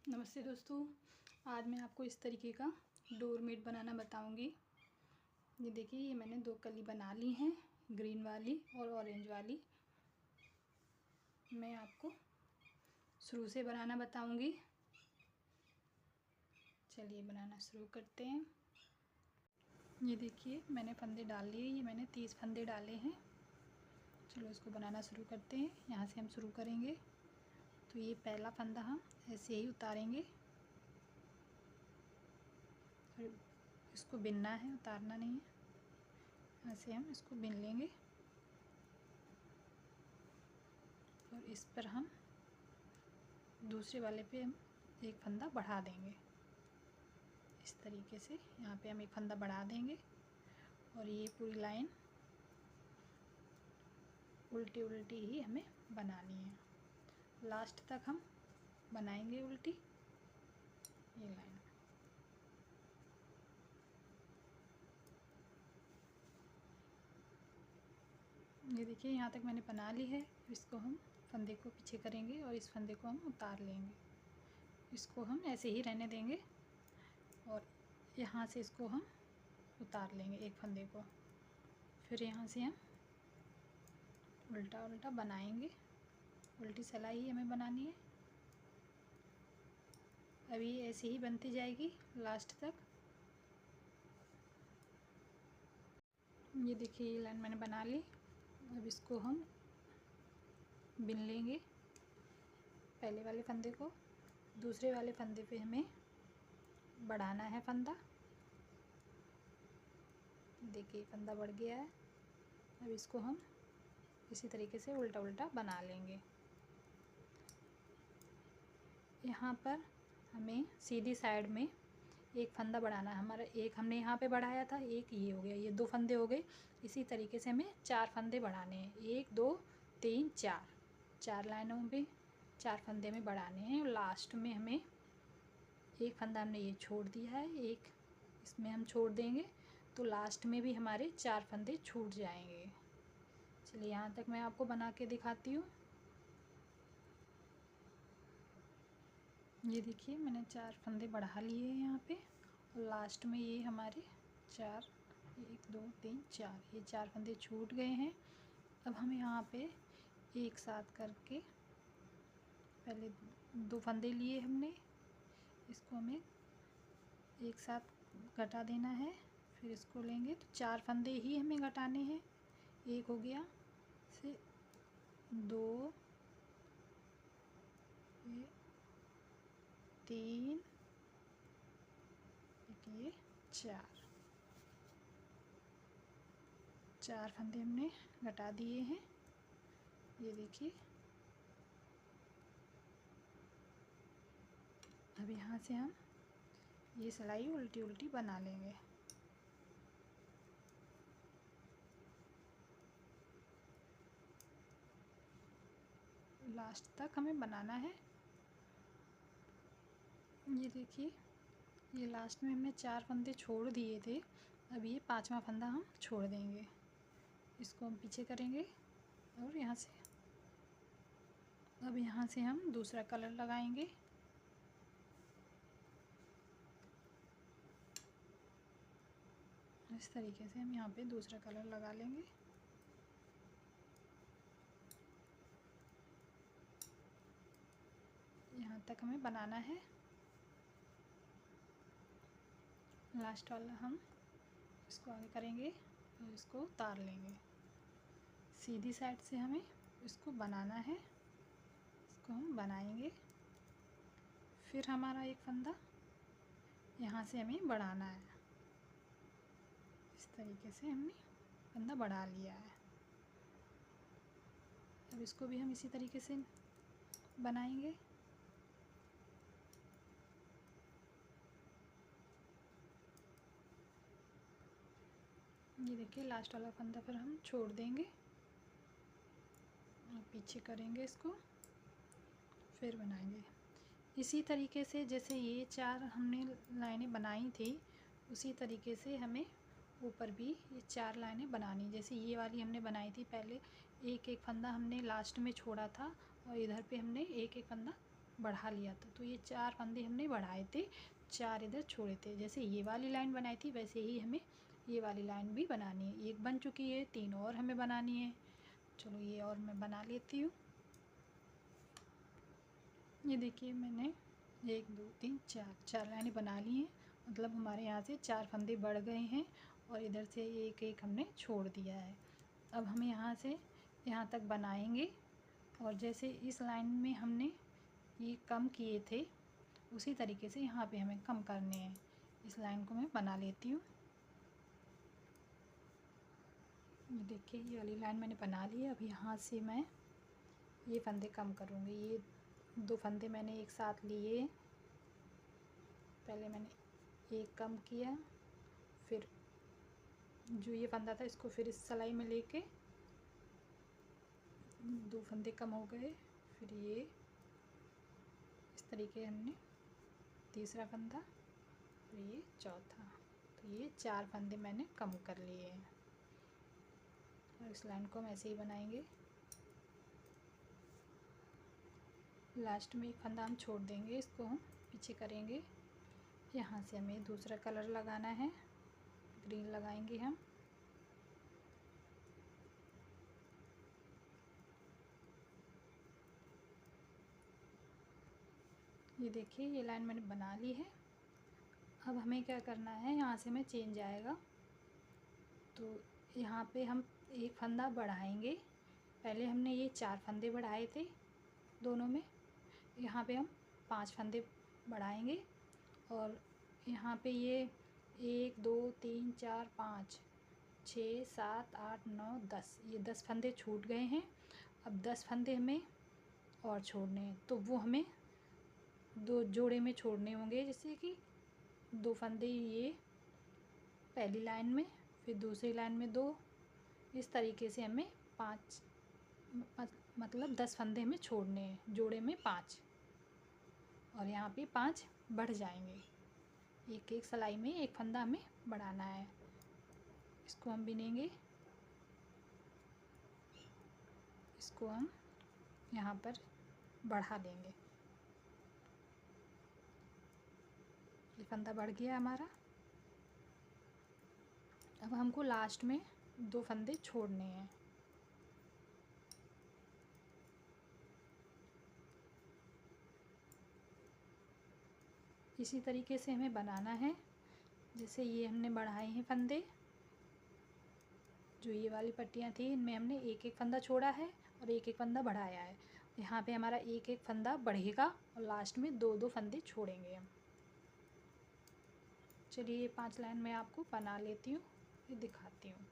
नमस्ते दोस्तों, आज मैं आपको इस तरीके का डोरमेट बनाना बताऊंगी। ये देखिए, ये मैंने 2 कली बना ली हैं, ग्रीन वाली और ऑरेंज वाली। मैं आपको शुरू से बनाना बताऊंगी। चलिए बनाना शुरू करते हैं। ये देखिए, मैंने फंदे डाल लिए। ये मैंने 30 फंदे डाले हैं। चलो इसको बनाना शुरू करते हैं। यहाँ से हम शुरू करेंगे। तो ये पहला फंदा हम ऐसे ही उतारेंगे। इसको बिनना है, उतारना नहीं है। यहाँ से हम इसको बिन लेंगे और इस पर हम दूसरे वाले पे हम एक फंदा बढ़ा देंगे। इस तरीके से यहाँ पे हम एक फंदा बढ़ा देंगे और ये पूरी लाइन उल्टी उल्टी ही हमें बनानी है। लास्ट तक हम बनाएंगे उल्टी ये लाइन। ये देखिए, यहाँ तक मैंने बना ली है। इसको हम फंदे को पीछे करेंगे और इस फंदे को हम उतार लेंगे। इसको हम ऐसे ही रहने देंगे और यहाँ से इसको हम उतार लेंगे एक फंदे को। फिर यहाँ से हम उल्टा उल्टा बनाएंगे। उल्टी सिलाई ही हमें बनानी है। अभी ऐसे ही बनती जाएगी लास्ट तक। ये देखिए, ये लाइन मैंने बना ली। अब इसको हम बिन लेंगे पहले वाले फंदे को। दूसरे वाले फंदे पे हमें बढ़ाना है फंदा। देखिए, फंदा बढ़ गया है। अब इसको हम इसी तरीके से उल्टा उल्टा बना लेंगे। यहाँ पर हमें सीधी साइड में एक फंदा बढ़ाना है। हमारा एक हमने यहाँ पे बढ़ाया था, एक ये हो गया, ये 2 फंदे हो गए। इसी तरीके से हमें 4 फंदे बढ़ाने हैं। 1 2 3 4 4 लाइनों में 4 फंदे में बढ़ाने हैं। लास्ट में हमें एक फंदा हमने ये छोड़ दिया है, एक इसमें हम छोड़ देंगे तो लास्ट में भी हमारे 4 फंदे छूट जाएंगे। चलिए यहाँ तक मैं आपको बना के दिखाती हूँ। ये देखिए, मैंने 4 फंदे बढ़ा लिए हैं यहाँ पे और लास्ट में ये हमारे 4 1 2 3 4 ये 4 फंदे छूट गए हैं। अब हम यहाँ पे एक साथ करके पहले 2 फंदे लिए हमने, इसको हमें एक साथ घटा देना है। फिर इसको लेंगे तो 4 फंदे ही हमें घटाने हैं। एक हो गया, से 2 3 ये 4 फंदे हमने घटा दिए हैं। ये देखिए, अब यहाँ से हम ये सिलाई उल्टी उल्टी बना लेंगे। लास्ट तक हमें बनाना है। ये देखिए, ये लास्ट में हमने 4 फंदे छोड़ दिए थे। अब ये 5वां फंदा हम छोड़ देंगे। इसको हम पीछे करेंगे और यहाँ से अब यहाँ से हम दूसरा कलर लगाएंगे। इस तरीके से हम यहाँ पे दूसरा कलर लगा लेंगे। यहाँ तक हमें बनाना है। लास्ट वाला हम इसको आगे करेंगे और इसको उतार लेंगे। सीधी साइड से हमें इसको बनाना है। इसको हम बनाएंगे। फिर हमारा एक फंदा यहाँ से हमें बढ़ाना है। इस तरीके से हमने फंदा बढ़ा लिया है। अब इसको भी हम इसी तरीके से बनाएंगे। ये देखिए, लास्ट वाला फंदा फिर हम छोड़ देंगे और पीछे करेंगे इसको, फिर बनाएंगे। इसी तरीके से जैसे ये 4 हमने लाइनें बनाई थी, उसी तरीके से हमें ऊपर भी ये 4 लाइनें बनानी। जैसे ये वाली हमने बनाई थी, पहले एक एक फंदा हमने लास्ट में छोड़ा था और इधर पे हमने एक एक फंदा बढ़ा लिया था। तो ये 4 फंदे हमने बढ़ाए थे, 4 इधर छोड़े थे। जैसे ये वाली लाइन बनाई थी वैसे ही हमें ये वाली लाइन भी बनानी है। एक बन चुकी है, 3 और हमें बनानी है। चलो ये और मैं बना लेती हूँ। ये देखिए मैंने 1 2 3 4 लाइनें बना ली हैं। मतलब हमारे यहाँ से 4 फंदे बढ़ गए हैं और इधर से एक एक हमने छोड़ दिया है। अब हम यहाँ से यहाँ तक बनाएंगे और जैसे इस लाइन में हमने ये कम किए थे उसी तरीके से यहाँ पे हमें कम करने हैं। इस लाइन को मैं बना लेती हूँ। ये देखिए ये वाली लाइन मैंने बना ली है। अब यहाँ से मैं ये फंदे कम करूँगी। ये 2 फंदे मैंने एक साथ लिए, पहले मैंने एक कम किया, फिर जो ये फंदा था इसको फिर इस सिलाई में लेके 2 फंदे कम हो गए। फिर ये इस तरीके हमने तीसरा फंदा और ये चौथा, तो ये 4 फंदे मैंने कम कर लिए हैं। और इस लाइन को हम ऐसे ही बनाएंगे। लास्ट में एक फंदा हम छोड़ देंगे, इसको हम पीछे करेंगे। यहाँ से हमें दूसरा कलर लगाना है, ग्रीन लगाएंगे हम। ये देखिए ये लाइन मैंने बना ली है। अब हमें क्या करना है, यहाँ से हमें चेंज आएगा तो यहाँ पे हम एक फंदा बढ़ाएंगे। पहले हमने ये 4 फंदे बढ़ाए थे दोनों में, यहाँ पे हम 5 फंदे बढ़ाएंगे और यहाँ पे ये 1 2 3 4 5 6 7 8 9 10, ये 10 फंदे छूट गए हैं। अब 10 फंदे हमें और छोड़ने हैं, तो वो हमें 2 जोड़े में छोड़ने होंगे। जैसे कि 2 फंदे ये पहली लाइन में, फिर दूसरी लाइन में 2, इस तरीके से हमें 5 मतलब 10 फंदे हमें छोड़ने हैं, जोड़े में 5 और यहाँ पे 5 बढ़ जाएंगे। एक एक सिलाई में एक फंदा हमें बढ़ाना है। इसको हम बिनेंगे, इसको हम यहाँ पर बढ़ा देंगे। ये फंदा बढ़ गया हमारा। अब हमको लास्ट में 2 फंदे छोड़ने हैं। इसी तरीके से हमें बनाना है। जैसे ये हमने बढ़ाए हैं फंदे, जो ये वाली पट्टियाँ थी इनमें हमने एक एक फंदा छोड़ा है और एक एक फंदा बढ़ाया है। यहाँ पे हमारा एक एक फंदा बढ़ेगा और लास्ट में 2 फंदे छोड़ेंगे हम। चलिए ये 5 लाइन मैं आपको बना लेती हूँ, ये दिखाती हूँ।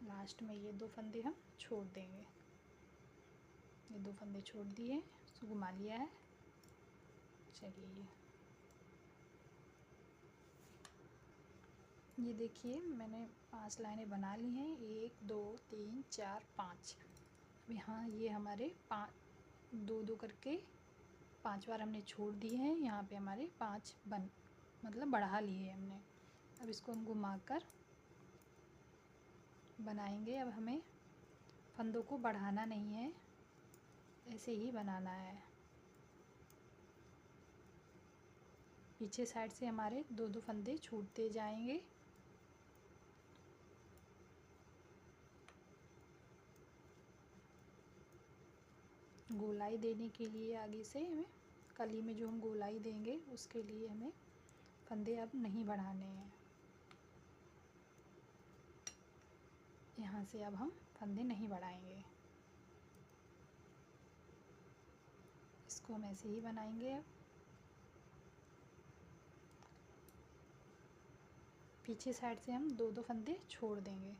लास्ट में ये 2 फंदे हम छोड़ देंगे। ये 2 फंदे छोड़ दिए, इसको घुमा लिया है। चलिए ये देखिए मैंने 5 लाइनें बना ली हैं, 1 2 3 4 5। अब यहाँ ये हमारे 5 2 करके 5 बार हमने छोड़ दिए हैं। यहाँ पे हमारे 5 मतलब बढ़ा लिए हमने। अब इसको हम घुमाकर बनाएंगे। अब हमें फंदों को बढ़ाना नहीं है, ऐसे ही बनाना है। पीछे साइड से हमारे 2 फंदे छूटते जाएंगे। गोलाई देने के लिए आगे से हमें कली में जो हम गोलाई देंगे उसके लिए हमें फंदे अब नहीं बढ़ाने हैं। यहाँ से अब हम फंदे नहीं बढ़ाएंगे, इसको हम ऐसे ही बनाएंगे। अब पीछे साइड से हम 2 फंदे छोड़ देंगे,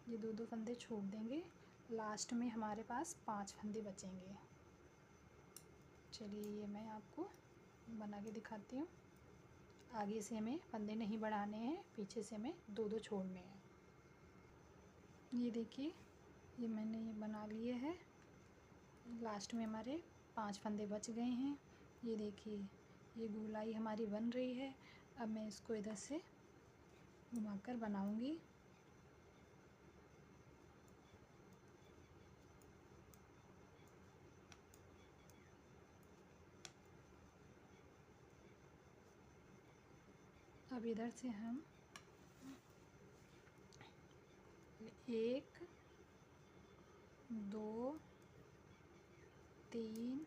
ये 2 फंदे छोड़ देंगे। लास्ट में हमारे पास 5 फंदे बचेंगे। चलिए ये मैं आपको बना के दिखाती हूँ। आगे से हमें फंदे नहीं बढ़ाने हैं, पीछे से हमें 2 छोड़ने हैं। ये देखिए ये मैंने ये बना लिए है। लास्ट में हमारे 5 फंदे बच गए हैं। ये देखिए ये गोलाई हमारी बन रही है। अब मैं इसको इधर से घुमाकर बनाऊंगी। अब इधर से हम 1 2 3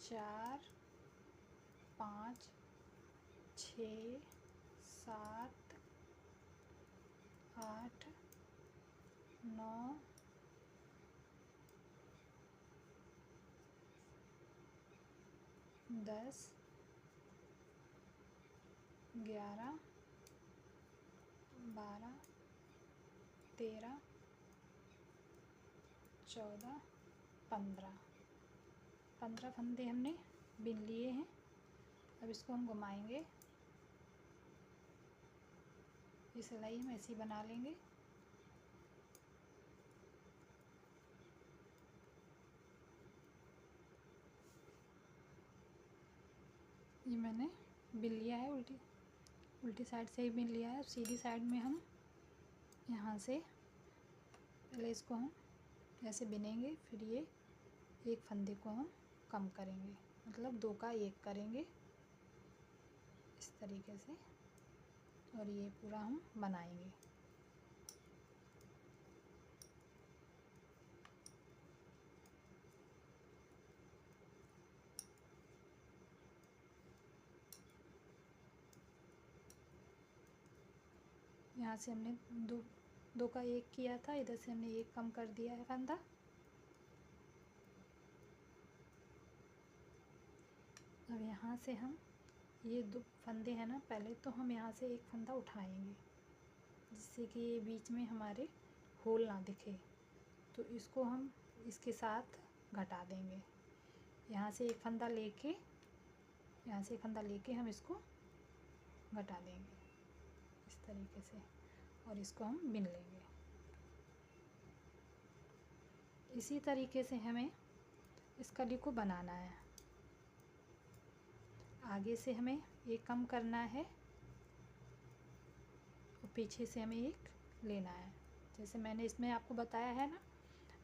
4 5 6 7 8 9 10 11 12 13 14 15 फंदे हमने बिन लिए हैं। अब इसको हम घुमाएंगे, ये सिलाई हम ऐसी बना लेंगे। ये मैंने बिन लिया है, उल्टी साइड से ही बिन लिया है। सीधी साइड में हम यहाँ से पहले इसको हम ऐसे बिनेंगे, फिर ये एक फंदे को हम कम करेंगे, मतलब 2 का 1 करेंगे इस तरीके से, और ये पूरा हम बनाएंगे। यहाँ से हमने 2 का 1 किया था, इधर से हमने 1 कम कर दिया है फंदा। अब यहाँ से हम ये 2 फंदे हैं ना, पहले तो हम यहाँ से एक फंदा उठाएंगे जिससे कि ये बीच में हमारे होल ना दिखे, तो इसको हम इसके साथ घटा देंगे। यहाँ से एक फंदा लेके हम इसको घटा देंगे इस तरीके से, और इसको हम बिन लेंगे। इसी तरीके से हमें इस कली को बनाना है। आगे से हमें एक कम करना है और पीछे से हमें एक लेना है। जैसे मैंने इसमें आपको बताया है ना,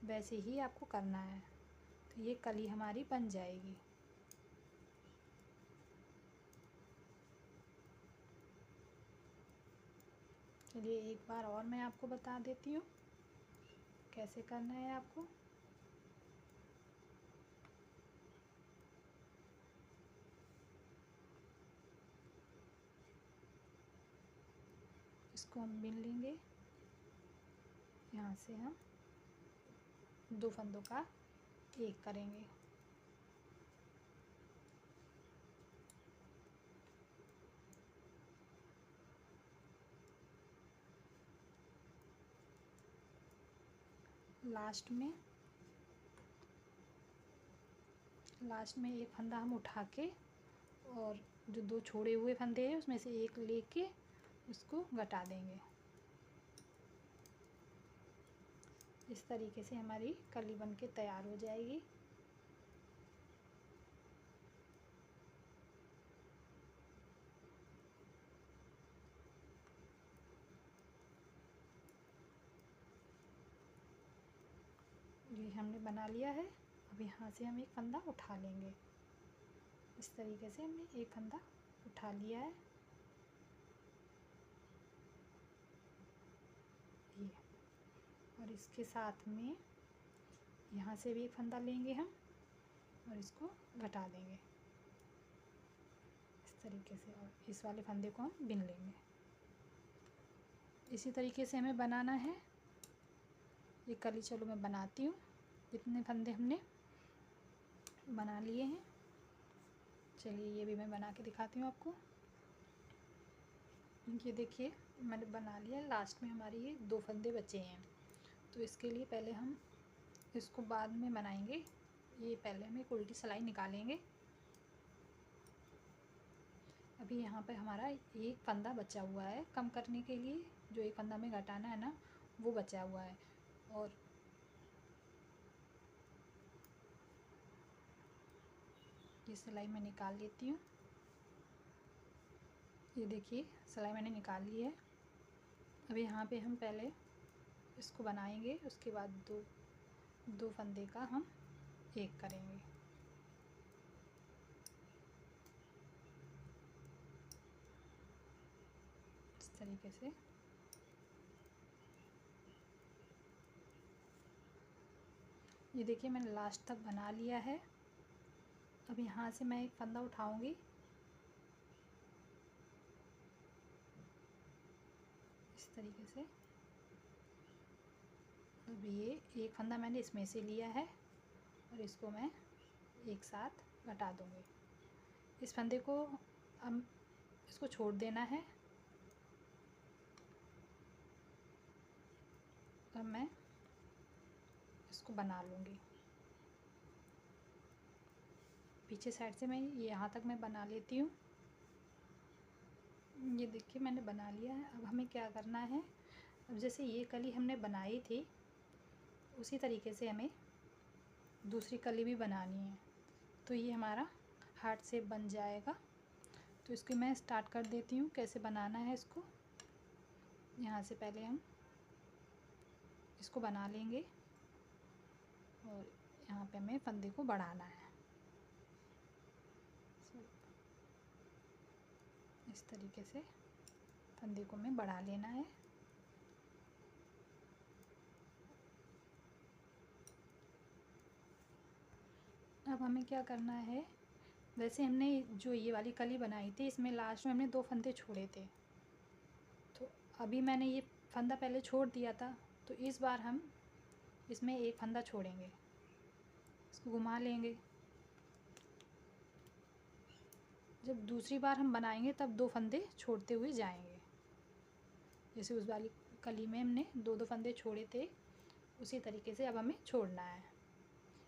वैसे ही आपको करना है, तो ये कली हमारी बन जाएगी। चलिए एक बार और मैं आपको बता देती हूँ कैसे करना है आपको। इसको हम बिन लेंगे, यहाँ से हम 2 फंदों का 1 करेंगे। लास्ट में एक फंदा हम उठा के, और जो 2 छोड़े हुए फंदे हैं उसमें से एक लेके उसको घटा देंगे। इस तरीके से हमारी कली बन के तैयार हो जाएगी। ये हमने बना लिया है। अब यहाँ से हम एक फंदा उठा लेंगे। इस तरीके से हमने एक फंदा उठा लिया है, ये, और इसके साथ में यहाँ से भी एक फंदा लेंगे हम और इसको घटा देंगे इस तरीके से, और इस वाले फंदे को हम बिन लेंगे। इसी तरीके से हमें बनाना है ये कली। चलो मैं बनाती हूँ। इतने फंदे हमने बना लिए हैं, चलिए ये भी मैं बना के दिखाती हूँ आपको। ये देखिए मैंने बना लिया। लास्ट में हमारी ये 2 फंदे बचे हैं, तो इसके लिए पहले हम इसको बाद में बनाएंगे। ये पहले हम एक उल्टी सिलाई निकालेंगे। अभी यहाँ पे हमारा एक फंदा बचा हुआ है कम करने के लिए, जो एक फंदा में घटाना है ना वो बचा हुआ है, और ये सिलाई मैं निकाल लेती हूँ। ये देखिए सिलाई मैंने निकाल ली है। अब यहाँ पे हम पहले इसको बनाएंगे, उसके बाद दो फंदे का हम 1 करेंगे। तरीके से। ये देखिए मैंने लास्ट तक बना लिया है। अब यहाँ से मैं एक फंदा उठाऊंगी, इस तरीके से। अब ये एक फंदा मैंने इसमें से लिया है और इसको मैं एक साथ घटा दूंगी। इस फंदे को अब इसको छोड़ देना है। अब मैं इसको बना लूँगी। पीछे साइड से मैं यहाँ तक मैं बना लेती हूँ। ये देखिए मैंने बना लिया है। अब हमें क्या करना है, अब जैसे ये कली हमने बनाई थी उसी तरीके से हमें दूसरी कली भी बनानी है। तो ये हमारा हार्ट शेप बन जाएगा। तो इसको मैं स्टार्ट कर देती हूँ कैसे बनाना है इसको। यहाँ से पहले हम इसको बना लेंगे और यहाँ पे हमें फंदे को बढ़ाना है। इस तरीके से फंदे को हमें बढ़ा लेना है। अब हमें क्या करना है, वैसे हमने जो ये वाली कली बनाई थी इसमें लास्ट में हमने 2 फंदे छोड़े थे। तो अभी मैंने ये फंदा पहले छोड़ दिया था, तो इस बार हम इसमें एक फंदा छोड़ेंगे, इसको घुमा लेंगे। जब दूसरी बार हम बनाएंगे तब 2 फंदे छोड़ते हुए जाएंगे। जैसे उस वाली कली में हमने 2-2 फंदे छोड़े थे उसी तरीके से अब हमें छोड़ना है।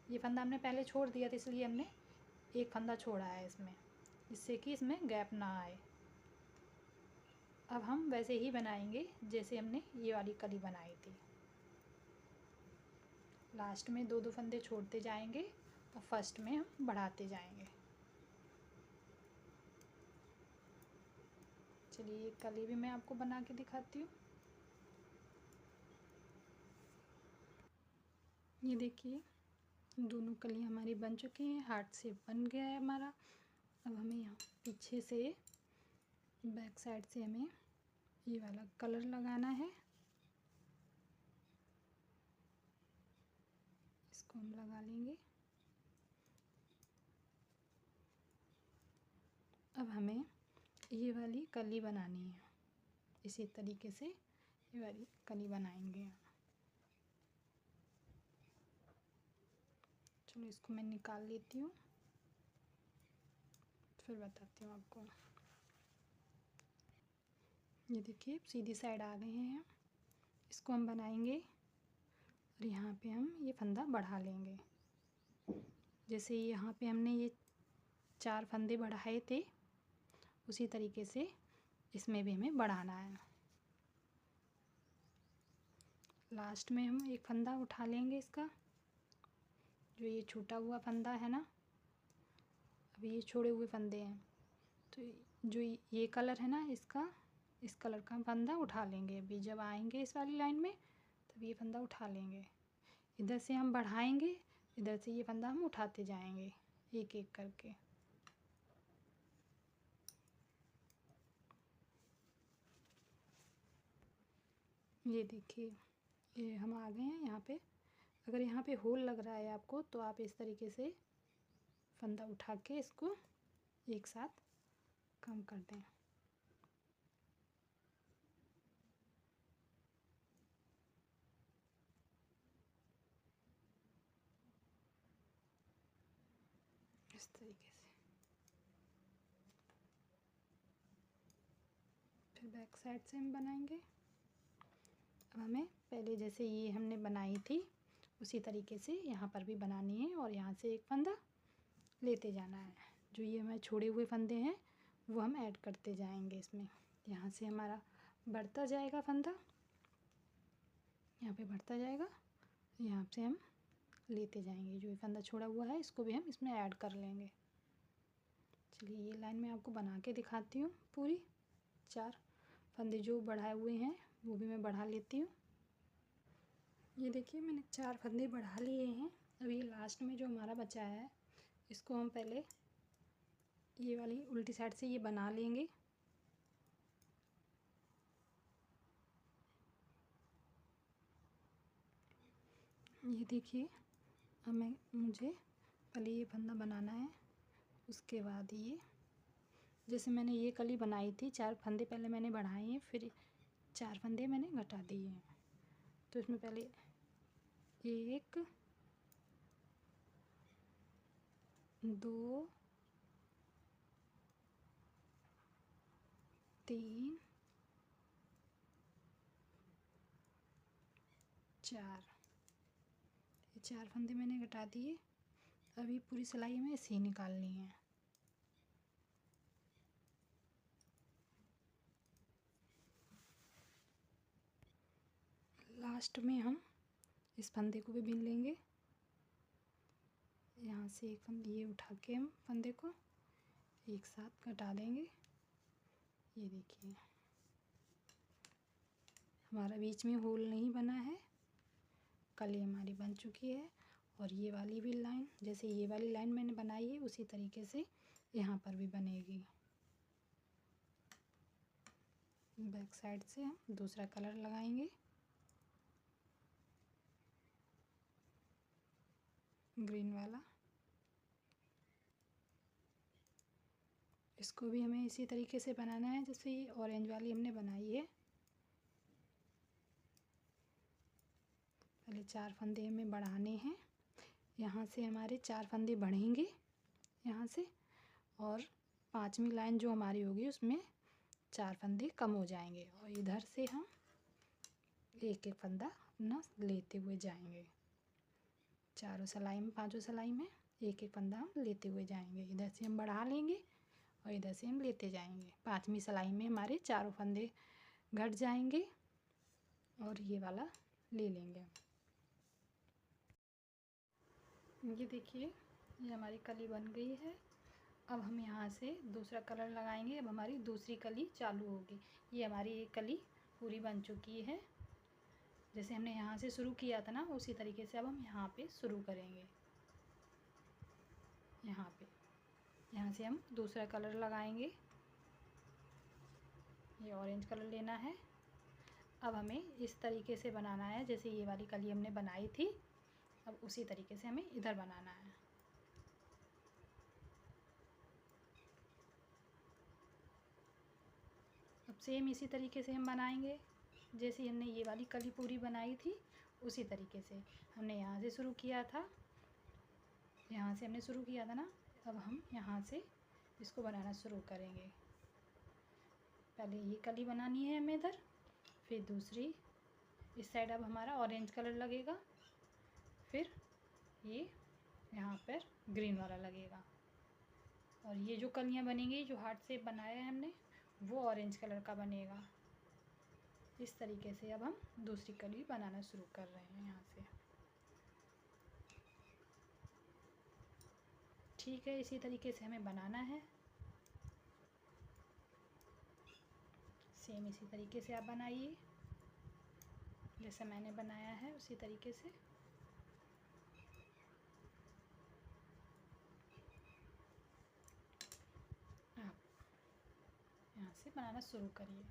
ये फंदा हमने पहले छोड़ दिया था इसलिए हमने एक फंदा छोड़ा है इसमें, जिससे कि इसमें गैप ना आए। अब हम वैसे ही बनाएंगे जैसे हमने ये वाली कली बनाई थी। लास्ट में 2-2 फंदे छोड़ते जाएंगे और फर्स्ट में हम बढ़ाते जाएंगे। चलिए एक कली भी मैं आपको बना के दिखाती हूँ। ये देखिए दोनों कलियाँ हमारी बन चुकी हैं, हार्ट शेप बन गया है हमारा। अब हमें यहाँ पीछे से बैक साइड से हमें ये वाला कलर लगाना है। इसको हम लगा लेंगे। अब हमें ये वाली कली बनानी है। इसी तरीके से ये वाली कली बनाएंगे। चलो इसको मैं निकाल लेती हूँ, फिर बताती हूँ आपको। ये देखिए सीधी साइड आ गए हैं। इसको हम बनाएंगे और यहाँ पे हम ये फंदा बढ़ा लेंगे। जैसे यहाँ पे हमने ये 4 फंदे बढ़ाए थे उसी तरीके से इसमें भी हमें बढ़ाना है। लास्ट में हम एक फंदा उठा लेंगे इसका, जो ये छूटा हुआ फंदा है ना, अभी ये छोड़े हुए फंदे हैं। तो जो ये कलर है ना इसका, इस कलर का फंदा उठा लेंगे। अभी जब आएंगे इस वाली लाइन में तब ये फंदा उठा लेंगे। इधर से हम बढ़ाएंगे, इधर से ये फंदा हम उठाते जाएंगे एक एक करके। ये देखिए ये हम आ गए हैं यहाँ पे। अगर यहाँ पे होल लग रहा है आपको तो आप इस तरीके से फंदा उठा के इसको एक साथ कम कर दें। इस तरीके से फिर बैक साइड से हम बनाएंगे। अब हमें पहले जैसे ये हमने बनाई थी उसी तरीके से यहाँ पर भी बनानी है और यहाँ से एक फंदा लेते जाना है। जो ये हमारे छोड़े हुए फंदे हैं वो हम ऐड करते जाएंगे इसमें। यहाँ से हमारा बढ़ता जाएगा फंदा, यहाँ पे बढ़ता जाएगा, यहाँ से हम लेते जाएंगे। जो ये फंदा छोड़ा हुआ है इसको भी हम इसमें ऐड कर लेंगे। चलिए ये लाइन मैं आपको बना के दिखाती हूँ पूरी। 4 फंदे जो बढ़ाए हुए हैं वो भी मैं बढ़ा लेती हूँ। ये देखिए मैंने 4 फंदे बढ़ा लिए हैं। अब ये लास्ट में जो हमारा बचा है इसको हम पहले ये वाली उल्टी साइड से ये बना लेंगे। ये देखिए, अब मुझे पहले ये फंदा बनाना है। उसके बाद ये जैसे मैंने ये कली बनाई थी, 4 फंदे पहले मैंने बढ़ाए हैं, फिर 4 फंदे मैंने घटा दिए हैं। तो इसमें पहले 1 2 3 4, ये 4 फंदे मैंने घटा दिए। अभी पूरी सिलाई में ऐसे ही निकालनी है। लास्ट में हम इस फंदे को भी बीन लेंगे। यहाँ से एक फंदे ये उठा के हम फंदे को एक साथ घटा देंगे। ये देखिए, हमारा बीच में होल नहीं बना है, कली हमारी बन चुकी है। और ये वाली भी लाइन, जैसे ये वाली लाइन मैंने बनाई है उसी तरीके से यहाँ पर भी बनेगी। बैक साइड से हम दूसरा कलर लगाएंगे, ग्रीन वाला। इसको भी हमें इसी तरीके से बनाना है जैसे ये ऑरेंज वाली हमने बनाई है। पहले 4 फंदे हमें बढ़ाने हैं। यहाँ से हमारे 4 फंदे बढ़ेंगे यहाँ से, और 5वीं लाइन जो हमारी होगी उसमें 4 फंदे कम हो जाएंगे। और इधर से हम एक एक फंदा अपना लेते हुए जाएंगे। चारों सिलाई में, 5 सिलाई में एक एक फंदा हम लेते हुए जाएंगे। इधर से हम बढ़ा लेंगे और इधर से हम लेते जाएंगे। 5वीं सिलाई में हमारे चारों फंदे घट जाएंगे और ये वाला ले लेंगे। ये देखिए, ये हमारी कली बन गई है। अब हम यहाँ से दूसरा कलर लगाएंगे। अब हमारी दूसरी कली चालू होगी। ये हमारी एक कली पूरी बन चुकी है। जैसे हमने यहाँ से शुरू किया था ना, उसी तरीके से अब हम यहाँ पे शुरू करेंगे। यहाँ से हम दूसरा कलर लगाएंगे। ये ऑरेंज कलर लेना है। अब हमें इस तरीके से बनाना है जैसे ये वाली कली हमने बनाई थी। अब उसी तरीके से हमें इधर बनाना है। अब सेम इसी तरीके से हम बनाएंगे जैसे हमने ये वाली कली पूरी बनाई थी। उसी तरीके से हमने यहाँ से शुरू किया था, यहाँ से हमने शुरू किया था ना। अब हम यहाँ से इसको बनाना शुरू करेंगे। पहले ये कली बनानी है हमें इधर, फिर दूसरी इस साइड अब हमारा ऑरेंज कलर लगेगा, फिर ये यहाँ पर ग्रीन वाला लगेगा। और ये जो कलियाँ बनेंगी, जो हार्ट शेप बनाया है हमने, वो ऑरेंज कलर का बनेगा। इस तरीके से अब हम दूसरी कली बनाना शुरू कर रहे हैं यहाँ से। ठीक है, इसी तरीके से हमें बनाना है। सेम इसी तरीके से आप बनाइए जैसे मैंने बनाया है, उसी तरीके से। आप यहाँ से बनाना शुरू करिए।